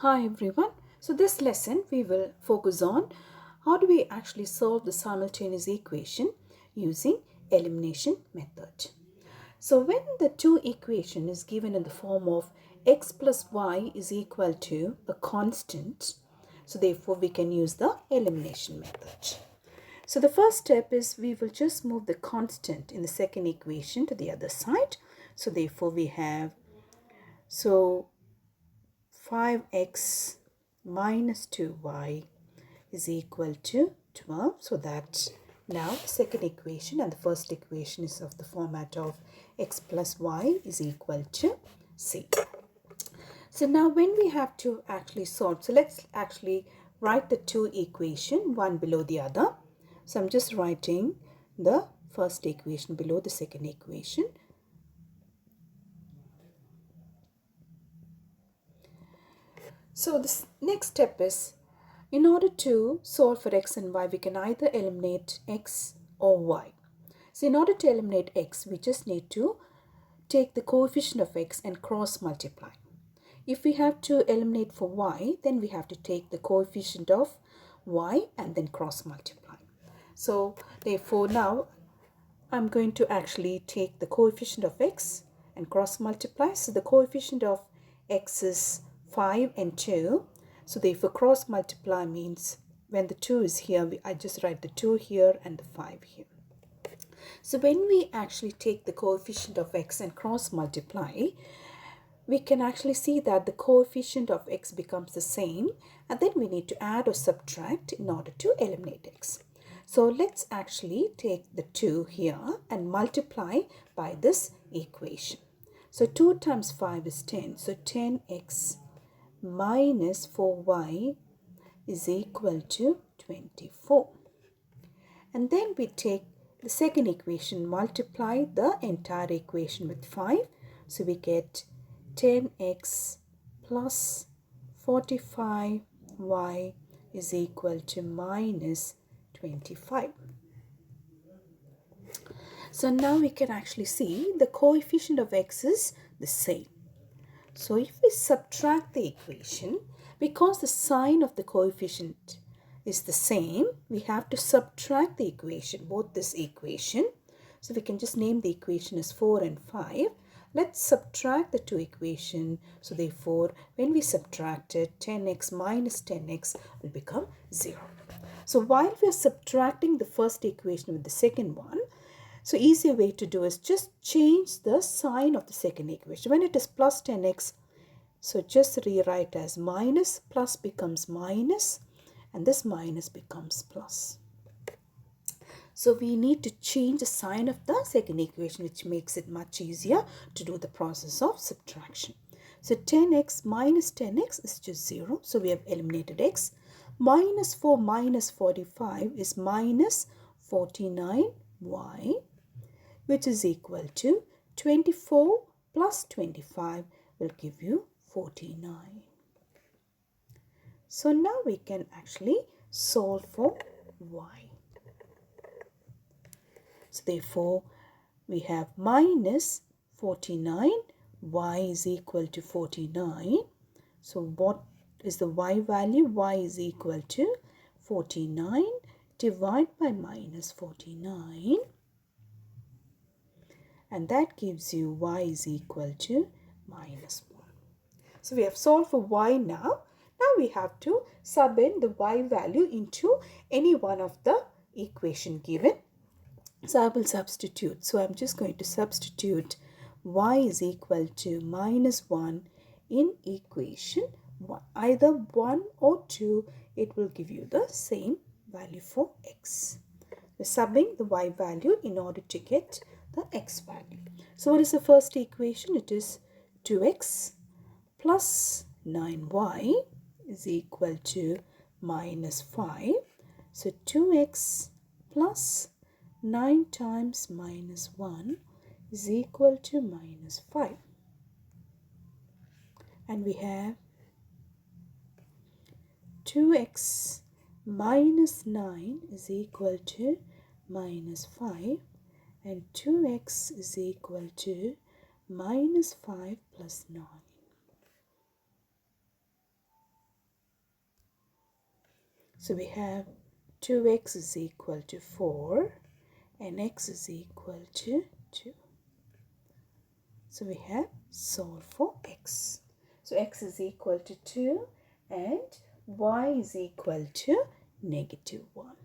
Hi everyone. So this lesson we will focus on how do we actually solve the simultaneous equation using elimination method. So when the two equation is given in the form of x plus y is equal to a constant, so therefore we can use the elimination method. So the first step is we will just move the constant in the second equation to the other side. So therefore we have 5x minus 2y is equal to 12. So that's now the second equation, and the first equation is of the format of x plus y is equal to c. So now when we have to actually solve, so let's actually write the two equation one below the other. So I'm just writing the first equation below the second equation. So this next step is, in order to solve for x and y, we can either eliminate x or y. So in order to eliminate x, we just need to take the coefficient of x and cross multiply. If we have to eliminate for y, then we have to take the coefficient of y and then cross multiply. So therefore now I'm going to actually take the coefficient of x and cross multiply. So the coefficient of x is 5 and 2. So therefore cross multiply means when the 2 is here, I just write the 2 here and the 5 here. So when we actually take the coefficient of x and cross multiply, we can actually see that the coefficient of x becomes the same, and then we need to add or subtract in order to eliminate x. So let's actually take the 2 here and multiply by this equation. So 2 times 5 is 10. So 10x minus 4y is equal to 24. And then we take the second equation, multiply the entire equation with 5. So we get 10x plus 45y is equal to minus 25. So now we can actually see the coefficient of x is the same. So if we subtract the equation, because the sign of the coefficient is the same, we have to subtract the equation, both this equation. So we can just name the equation as 4 and 5. Let's subtract the two equations. So therefore, when we subtract it, 10x minus 10x will become 0. So while we are subtracting the first equation with the second one, so easier way to do is just change the sign of the second equation. When it is plus 10x, so just rewrite as minus, plus becomes minus, and this minus becomes plus. So we need to change the sign of the second equation, which makes it much easier to do the process of subtraction. So 10x minus 10x is just 0. So we have eliminated x. Minus 4 minus 45 is minus 49y, which is equal to 24 plus 25 will give you 49. So now we can actually solve for y. So therefore we have minus 49, y is equal to 49. So what is the y value? Y is equal to 49 divided by minus 49. And that gives you y is equal to minus 1. So we have solved for y now. Now we have to sub in the y value into any one of the equation given. So I will substitute. So I'm just going to substitute y is equal to minus 1 in equation 1. Either 1 or 2, it will give you the same value for x. We're subbing the y value in order to get the x value. So what is the first equation? It is 2x plus 9y is equal to minus 5. So 2x plus 9 times minus 1 is equal to minus 5. And we have 2x minus 9 is equal to minus 5. And 2x is equal to minus 5 plus 9. So we have 2x is equal to 4 and x is equal to 2. So we have solve for x. So x is equal to 2 and y is equal to -1.